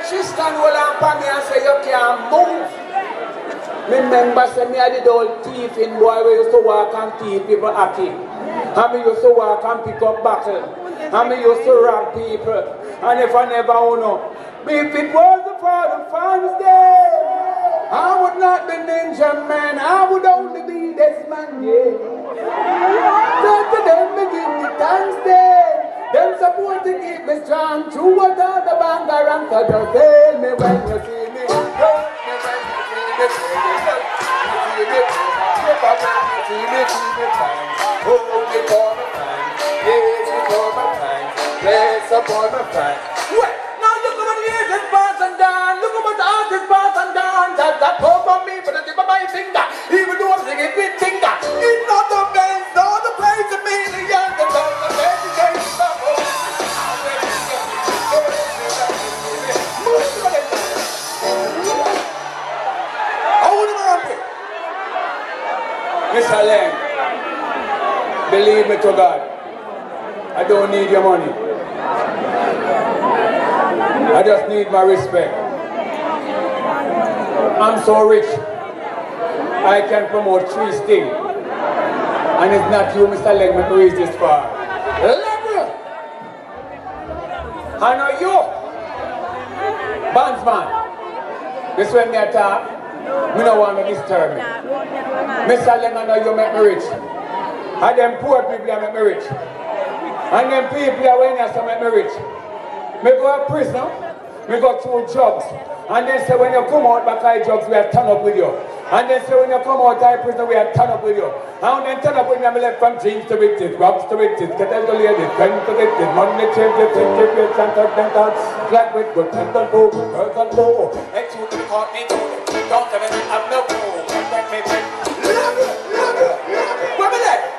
she stand well on me and say you can't move. Remember say me I did old thieving boy we used to walk and thief people happy. And me used to walk and pick up battle. And me used to rob people. And if I never know, if it wasn't for the Father's Day, I would not be ninja man, I would only be this man, yeah. So to them me give me thanks then. Them support to keep me strong. True what all the banger and so just tell me when you see me. Tell me when you see me. Keep me fine. Hold me for my time. Yes, you for my time. Bless upon my time. What? Now look at what years is past and done. Look at what the art is past and done. That hope on me for the tip of my finger. Even though I'm singing with finger. It's not the best, not the place to me. The young and the education. Mr. Len, believe me to God, I don't need your money. I just need my respect. I'm so rich, I can promote 3 things. And it's not you, Mr. Len, who reach this far. Level! I know you, Bandsman. This when me attack. Me no want to disturb me. Mr. Len, I know you make me rich. And them poor people that make me rich. And them people that when you make me rich. Me go to prison, me go through drugs. And then say when you come out back of drugs, we are turn up with you. And then say when you come out of prison, we are turn up with you. And then turn up with me, I'm left from jeans to riches, rocks to riches, kettle to ladies, pen to riches, money changes, tickets, and touch, flat with good, and don't go, girls don't go. And you can call me too. Don't tell me I'm no fool. Let me love you. Where me at?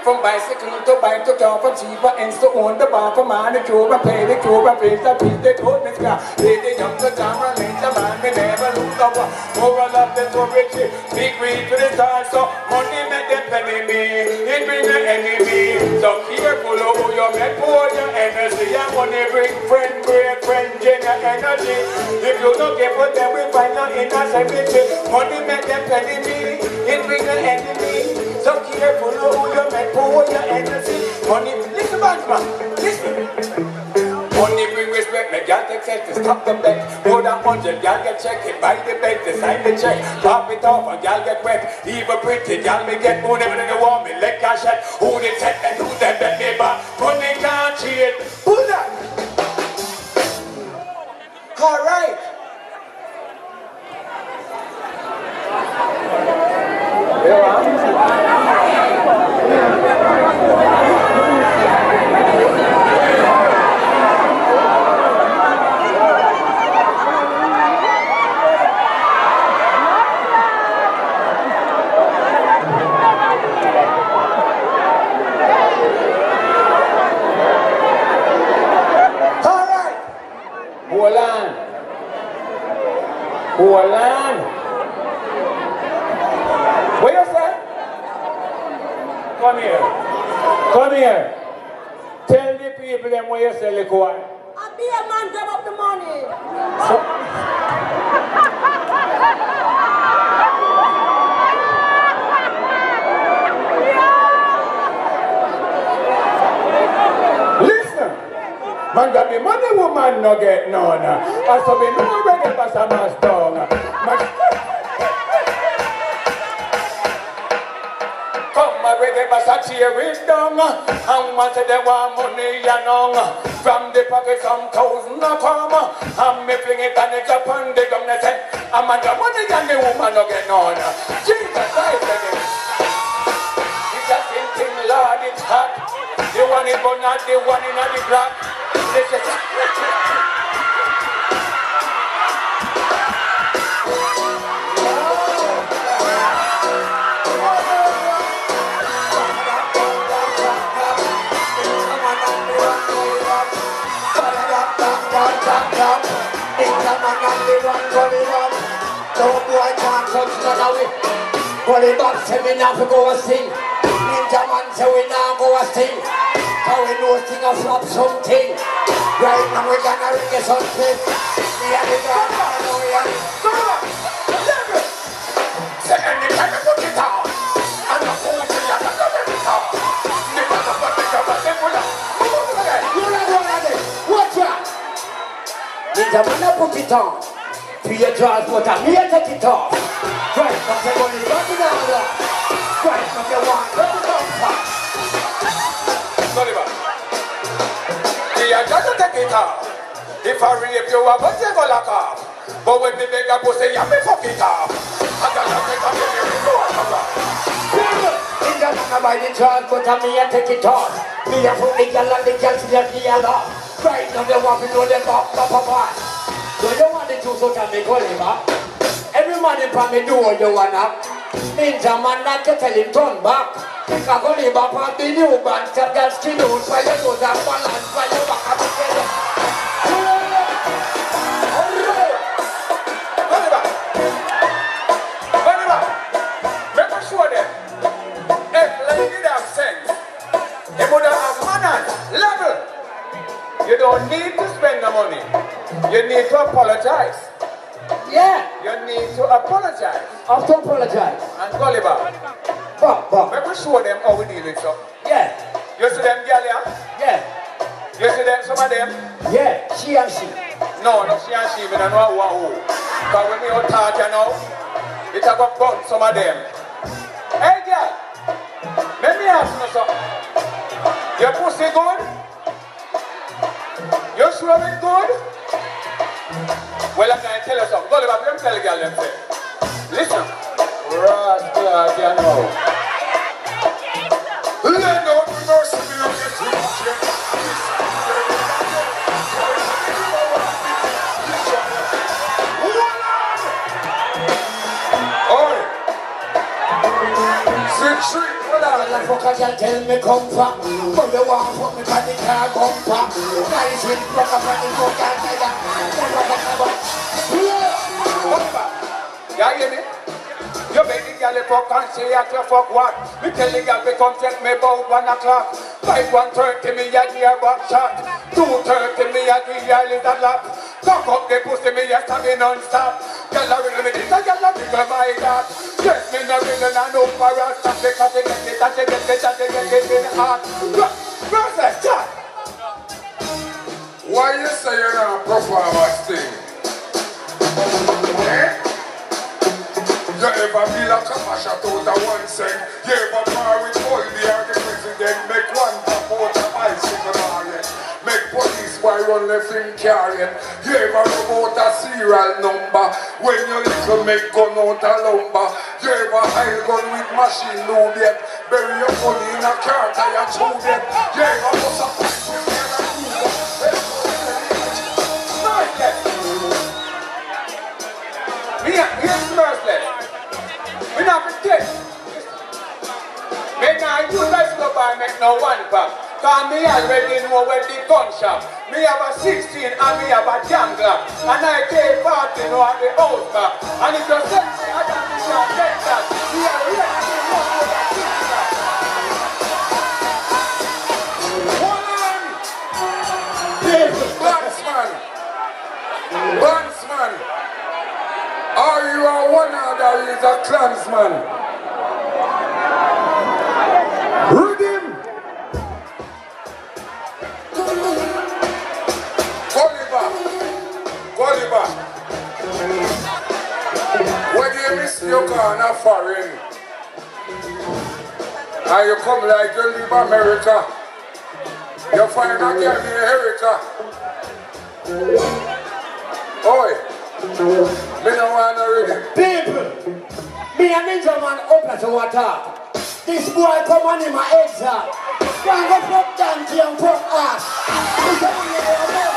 From bicycle to bike to car, from cheaper ends to own the bar, from manicure, and pedicure, and face that piece they told me scar. They the young to camera, later man, me never lose the one. More I love them so rich, big read to the stars, so money make them penny me, it bring the enemy. So careful of who you met for your energy, and money bring friend, great friend, gain your energy. If you don't get what them will find out in a cemetery. Money make them penny me, it bring the enemy. So careful of who you met for your energy. Money, listen Bandsman, listen. Money bring respect, make y'all take sense, stop the bet. More than 100, y'all get checked, buy the bed, sign the check. Drop it off and y'all get wet. Even pretty, y'all may get more than they want me. Let cash out, who they set and who they bet me back. Money can't cheat, pull that. All right. Hold on. What you say? Come here. Come here. Tell the people them what you say, liquor. I be a man, grab up the money. Listen. Man got the money, woman no get none. And so we know where the pass a man's tongue. Come a reggae bass a cheer it down. And one say they want money and on. From the pocket some thousand a come. And me fling it and it's up on the gum. They say, a man got money and the woman no get none. Jesus Christ again. It's a thing, Lord, it's hot. The one is but not the one in the black. This is well, the box say we now go a sing. Ninja man say we now go a sing. How we know thing a flop something. Right now we gonna ring something. Me and the dog, I know ya. Say anytime you put it on, and the whole thing you got to make it on. Nigga, the fuck is up, they pull up. You're not one of them. Watch out. Ninja man, I put it on. Pia transporter, me a take it off. Right, from the money, back in our lap. Right, from the one, let it come back. Gully, Pia just take it off. If I rape you, I'm going to go lock off. But when the beggar pussy, you me fuck it off. I got to take a minute, go on. Ninja man, I buy the transporter, me a take it off. Me a put the girl and the girl to the girl off. Right, now they want to know them up. So you want the two so can me Gully, ma? Every man in me do what you wanna. Ninja man not to tell him turn back. Because Gully back on the new band. Step that skin out for your nose and balance for your back up together. Gully, make me show them. If lady have sense, if you don't have manners, level, you don't need to spend the money. You need to apologize. Yeah. You need to apologize. I have to apologize. And Gully, make me show them how we deal with stuff. Yeah. You see them girl here? Yeah. You see them, some of them? Yeah. She and she. No, not she and she, but I know who. Because when we out talk, you know, it have got gun, some of them. Hey girl, let me ask you something. Your pussy good? You sure it good? Well, I'm going to tell you something. Go let me tell the girl them say. Listen. Rascal, you know. Let no mercy be on the truth. Oi! Six three. Like fuck a girl tell me come back. But they want fuck me but the car come back. Nice with rock up and the fuck and fire. You hear me? You make the girl fuck and say at you fuck what? Me tell the girl to come check me about 1 o'clock. By 1:30 me a gear back shot. 2:30 me a give her little lap. Cock up the pussy me a stab me non-stop. Girl a wiggle me this a girl a wiggle my that. Yes me no wiggle and no for a stop. Because they get it and they get it and they get it in the heart. Mercy, chat. Why you say you're not a performance thing? Eh? You ever feel like a mash out of 1 cent? You ever par with Gully or the president? Make one tap out of bicycle market. Make police boy run left him carrying. You ever rub out a serial number? When you little make gun out a lumber. You ever hide gun with machine load yet? Bury your money in a car tire tube yet? You ever bust a pipe with me and a Here's merciless. We not pretend. Make now you guys go buy make no 1 pack. Cause me already know where the gun shop. Me have a 16 and me have a jam glock. And I take part in at the house back. And if you send me, I can be your take that. Me are ready to know what I think that. Bandsman! Are you a one or is a clansman? Rhythm! Gully, when you miss your car in a foreign and you come like you leave America, you find a girl in America. Oi, me no want no rhythm. People, me and Ninja man open to water. This boy come on in my exile. Can't go fuck donkey and fuck ass. This is only a man.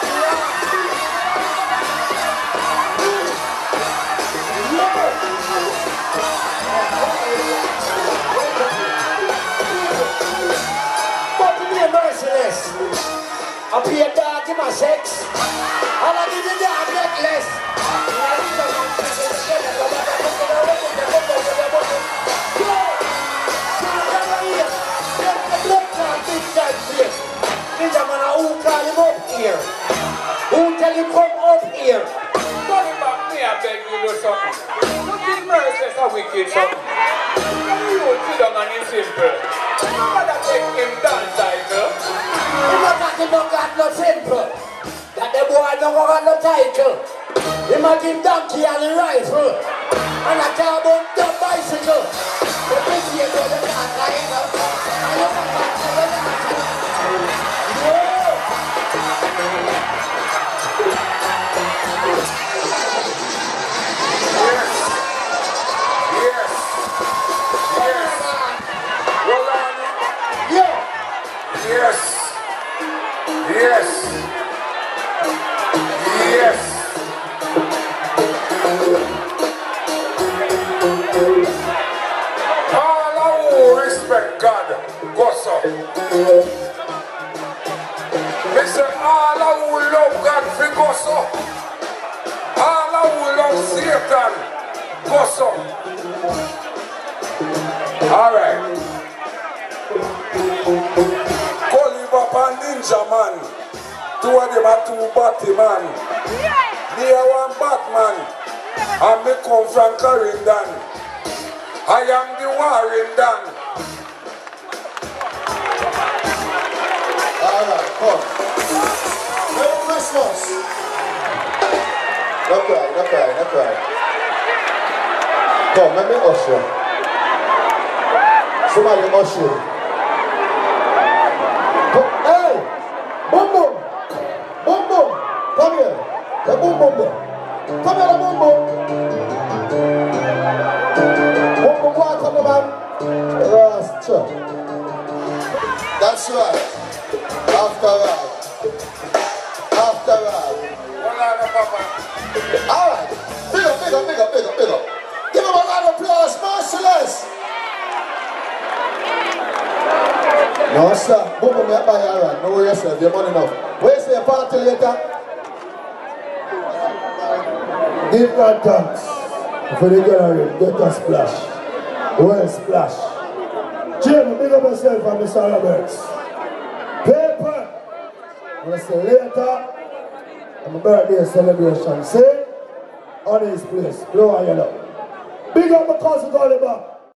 But to be merciless, I pay a dog in my sex. And I give the dog necklace. Ninja man, who call him up here? Who tell him come up here? something. You think Mercy's a wicked something. You sit down and it's simple. Nobody take him dance cycle. You not talking about God no simple. That the boy don't got no title. He might give donkey and the rifle. And I talk about the bicycle. The big year go the dance cycle. And you not talking about that. Yes. All who respect God, go so. Me say all who love God, fi go so. All who love Satan, go so. All right. Gully and Ninja Man. Two of them are two batty man. Me are one Batman. And me come from Clarendon. I am the Warrington. Alright, come. Merry Christmas. No cry, no cry, no cry. Come, let me usher. Somebody usher. Hey! Boom boom! Boom boom! Come here! The boom boom boom! Come here, the boom boom! Boom boom, welcome the man! Rasta. That's right. After all. After all. Alright. Big up, big up, big up, big up, big up. Give him a round of applause, merciless! No, sir. Boom, boom, you're by your run. No worry yourself. Your money now. Where you say your party later? Give God thanks for the gallery. Get a splash. Well, splash. Jim, big up yourself and Mr. Roberts. Paper. I'm going to say later. I'm a birthday celebration. See? On his place. Blow on yellow. Big up my cousin Gully back.